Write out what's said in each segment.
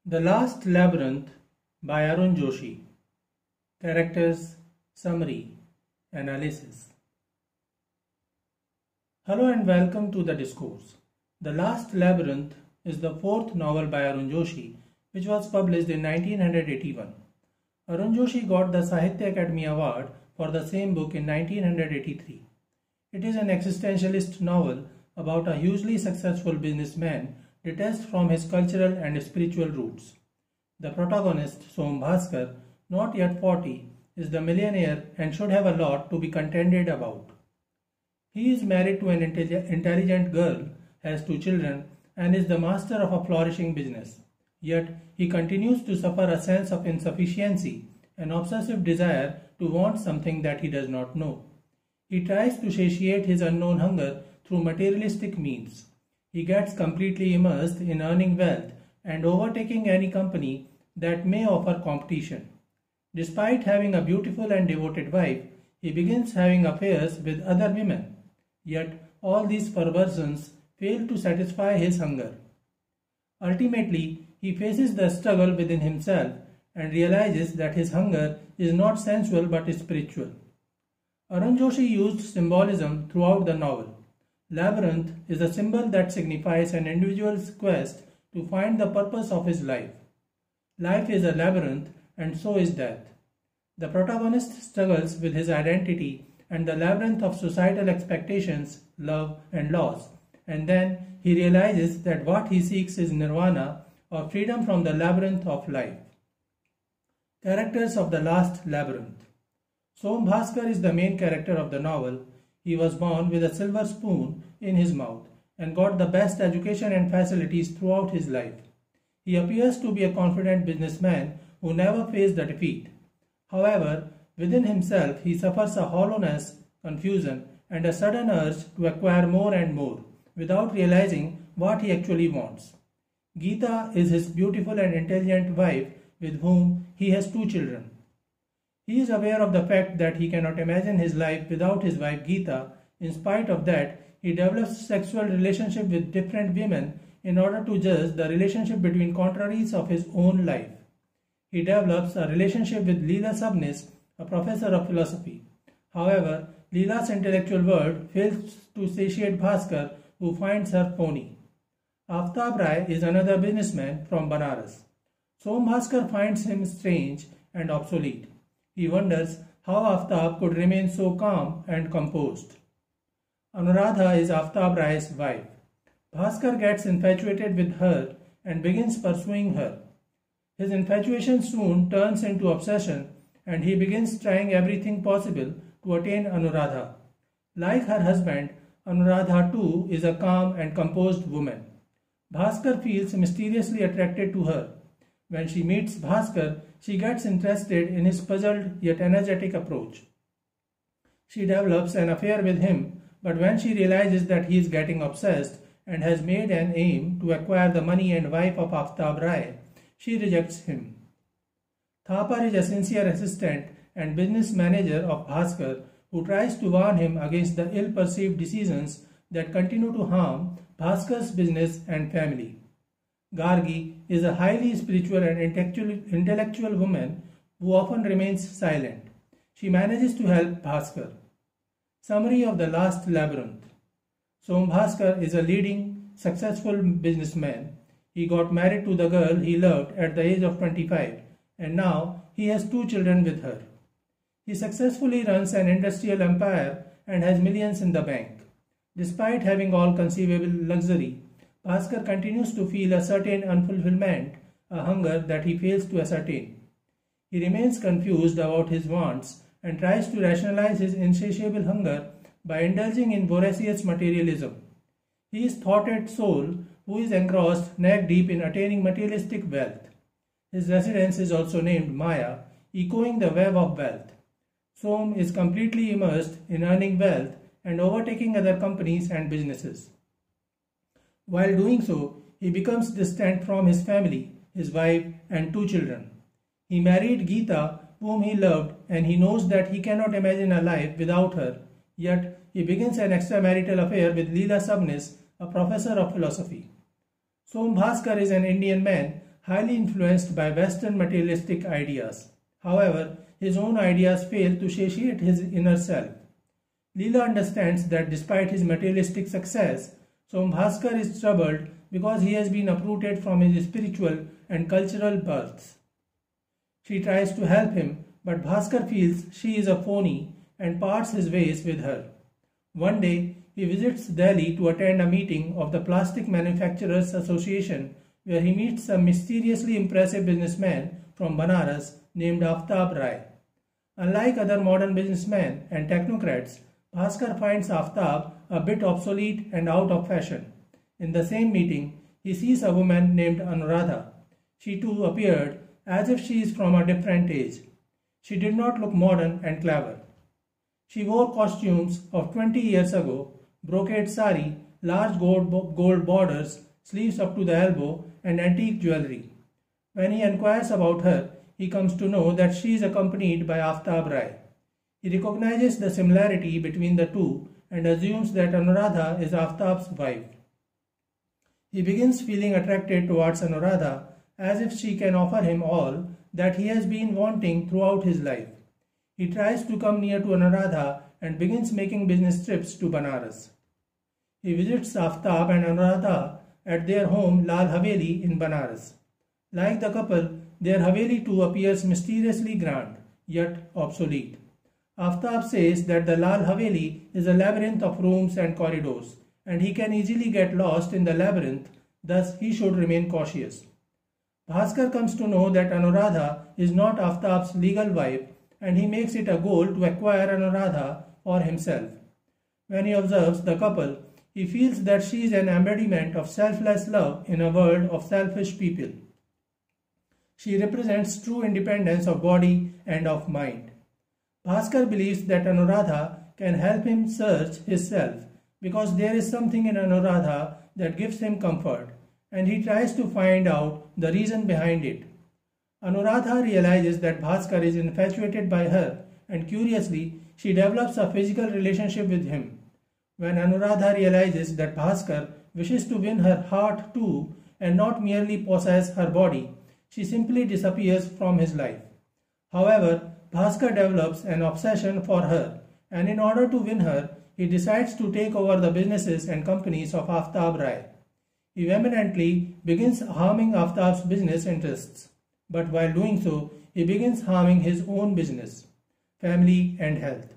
The Last Labyrinth by Arun Joshi. Characters, Summary, Analysis. Hello and welcome to the discourse. The Last Labyrinth is the fourth novel by Arun Joshi, which was published in 1981. Arun Joshi got the Sahitya Academy Award for the same book in 1983. It is an existentialist novel about a hugely successful businessman detached from his cultural and spiritual roots. The protagonist, Som Bhaskar, not yet 40, is the millionaire and should have a lot to be contented about. He is married to an intelligent girl, has 2 children, and is the master of a flourishing business. Yet, he continues to suffer a sense of insufficiency, an obsessive desire to want something that he does not know. He tries to satiate his unknown hunger through materialistic means. He gets completely immersed in earning wealth and overtaking any company that may offer competition. Despite having a beautiful and devoted wife, he begins having affairs with other women. Yet all these perversions fail to satisfy his hunger. Ultimately, he faces the struggle within himself and realizes that his hunger is not sensual but spiritual. Arun Joshi used symbolism throughout the novel. Labyrinth is a symbol that signifies an individual's quest to find the purpose of his life. Life is a labyrinth and so is death. The protagonist struggles with his identity and the labyrinth of societal expectations, love and loss, and then he realizes that what he seeks is Nirvana or freedom from the labyrinth of life. Characters of the Last Labyrinth. Som Bhaskar is the main character of the novel. He was born with a silver spoon in his mouth and got the best education and facilities throughout his life. He appears to be a confident businessman who never faced a defeat. However, within himself he suffers a hollowness, confusion, and a sudden urge to acquire more and more without realizing what he actually wants. Geeta is his beautiful and intelligent wife with whom he has 2 children. He is aware of the fact that he cannot imagine his life without his wife Geeta. In spite of that, he develops sexual relationship with different women in order to judge the relationship between contraries of his own life. He develops a relationship with Leela Sabnis, a professor of philosophy. However, Leela's intellectual world fails to satiate Bhaskar, who finds her phony. Aftab Rai is another businessman from Banaras. Som Bhaskar finds him strange and obsolete. He wonders how Aftab could remain so calm and composed. Anuradha is Aftab Rai's wife. Bhaskar gets infatuated with her and begins pursuing her. His infatuation soon turns into obsession and he begins trying everything possible to attain Anuradha. Like her husband, Anuradha too is a calm and composed woman. Bhaskar feels mysteriously attracted to her. When she meets Bhaskar, she gets interested in his puzzled yet energetic approach. She develops an affair with him, but when she realizes that he is getting obsessed and has made an aim to acquire the money and wife of Aftab Rai, she rejects him. Thapar is a sincere assistant and business manager of Bhaskar who tries to warn him against the ill-perceived decisions that continue to harm Bhaskar's business and family. Gargi is a highly spiritual and intellectual woman who often remains silent. She manages to help Bhaskar. Summary of the Last Labyrinth. Som Bhaskar is a leading, successful businessman. He got married to the girl he loved at the age of 25 and now he has 2 children with her. He successfully runs an industrial empire and has millions in the bank. Despite having all conceivable luxury, Bhaskar continues to feel a certain unfulfillment, a hunger that he fails to ascertain. He remains confused about his wants and tries to rationalize his insatiable hunger by indulging in voracious materialism. He is thoughted soul who is engrossed neck deep in attaining materialistic wealth. His residence is also named Maya, echoing the web of wealth. Som is completely immersed in earning wealth and overtaking other companies and businesses. While doing so, he becomes distant from his family, his wife and 2 children. He married Geeta, whom he loved, and he knows that he cannot imagine a life without her, yet he begins an extramarital affair with Leela Sabnis, a professor of philosophy. Som Bhaskar is an Indian man highly influenced by Western materialistic ideas. However, his own ideas fail to satiate his inner self. Leela understands that despite his materialistic success, Som Bhaskar is troubled because he has been uprooted from his spiritual and cultural births. She tries to help him, but Bhaskar feels she is a phony and parts his ways with her. One day, he visits Delhi to attend a meeting of the Plastic Manufacturers Association where he meets a mysteriously impressive businessman from Banaras named Aftab Rai. Unlike other modern businessmen and technocrats, Bhaskar finds Aftab a bit obsolete and out of fashion. In the same meeting, he sees a woman named Anuradha. She too appeared as if she is from a different age. She did not look modern and clever. She wore costumes of 20 years ago, brocade sari, large gold borders, sleeves up to the elbow, and antique jewelry. When he inquires about her, he comes to know that she is accompanied by Aftab Rai. He recognizes the similarity between the two and assumes that Anuradha is Aftab's wife. He begins feeling attracted towards Anuradha as if she can offer him all that he has been wanting throughout his life. He tries to come near to Anuradha and begins making business trips to Banaras. He visits Aftab and Anuradha at their home Lal Haveli in Banaras. Like the couple, their Haveli too appears mysteriously grand, yet obsolete. Aftab says that the Lal Haveli is a labyrinth of rooms and corridors, and he can easily get lost in the labyrinth, thus he should remain cautious. Bhaskar comes to know that Anuradha is not Aftab's legal wife, and he makes it a goal to acquire Anuradha for himself. When he observes the couple, he feels that she is an embodiment of selfless love in a world of selfish people. She represents true independence of body and of mind. Bhaskar believes that Anuradha can help him search his self because there is something in Anuradha that gives him comfort, and he tries to find out the reason behind it. Anuradha realizes that Bhaskar is infatuated by her, and curiously, she develops a physical relationship with him. When Anuradha realizes that Bhaskar wishes to win her heart too and not merely possess her body, she simply disappears from his life. However, Bhaskar develops an obsession for her, and in order to win her, he decides to take over the businesses and companies of Aftab Rai. He vehemently begins harming Aftab's business interests, but while doing so, he begins harming his own business, family and health.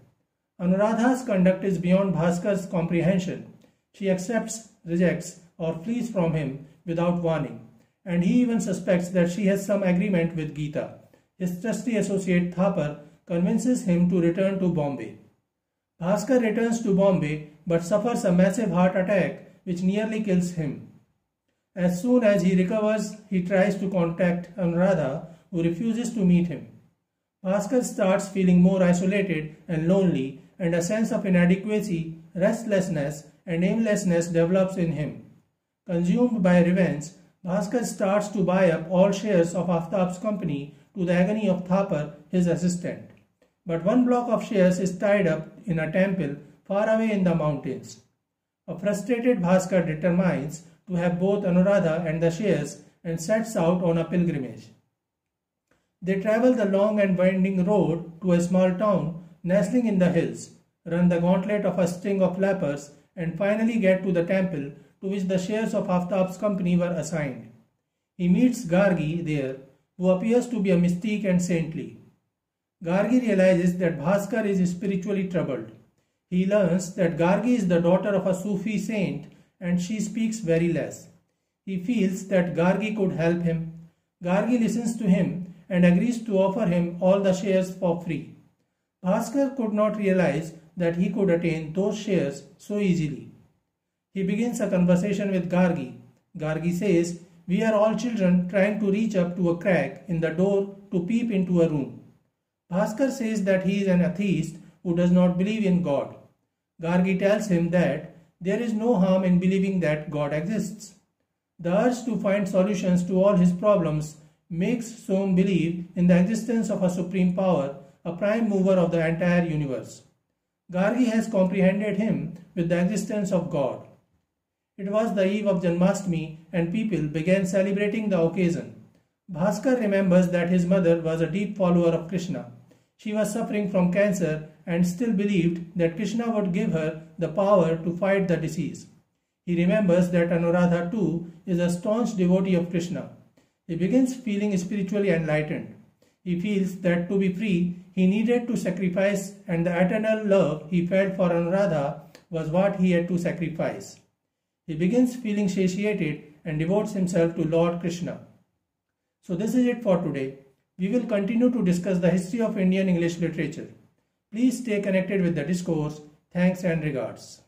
Anuradha's conduct is beyond Bhaskar's comprehension. She accepts, rejects, or flees from him without warning, and he even suspects that she has some agreement with Geeta. His trusty associate Thapar convinces him to return to Bombay. Bhaskar returns to Bombay but suffers a massive heart attack which nearly kills him. As soon as he recovers, he tries to contact Anuradha, who refuses to meet him. Bhaskar starts feeling more isolated and lonely, and a sense of inadequacy, restlessness, and aimlessness develops in him. Consumed by revenge, Bhaskar starts to buy up all shares of Aftab's company to the agony of Thapar, his assistant. But one block of shares is tied up in a temple far away in the mountains. A frustrated Bhaskar determines to have both Anuradha and the shares and sets out on a pilgrimage. They travel the long and winding road to a small town nestling in the hills, run the gauntlet of a string of lepers, and finally get to the temple to which the shares of Aftab's company were assigned. He meets Gargi there, who appears to be a mystique and saintly. Gargi realizes that Bhaskar is spiritually troubled. He learns that Gargi is the daughter of a Sufi saint and she speaks very less. He feels that Gargi could help him. Gargi listens to him and agrees to offer him all the shares for free. Bhaskar could not realize that he could attain those shares so easily. He begins a conversation with Gargi. Gargi says, "We are all children trying to reach up to a crack in the door to peep into a room." Bhaskar says that he is an atheist who does not believe in God. Gargi tells him that there is no harm in believing that God exists. The urge to find solutions to all his problems makes Som believe in the existence of a supreme power, a prime mover of the entire universe. Gargi has comprehended him with the existence of God. It was the eve of Janmashtami and people began celebrating the occasion. Bhaskar remembers that his mother was a deep follower of Krishna. She was suffering from cancer and still believed that Krishna would give her the power to fight the disease. He remembers that Anuradha too is a staunch devotee of Krishna. He begins feeling spiritually enlightened. He feels that to be free, he needed to sacrifice, and the eternal love he felt for Anuradha was what he had to sacrifice. He begins feeling satiated and devotes himself to Lord Krishna. So this is it for today. We will continue to discuss the history of Indian English literature. Please stay connected with the discourse. Thanks and regards.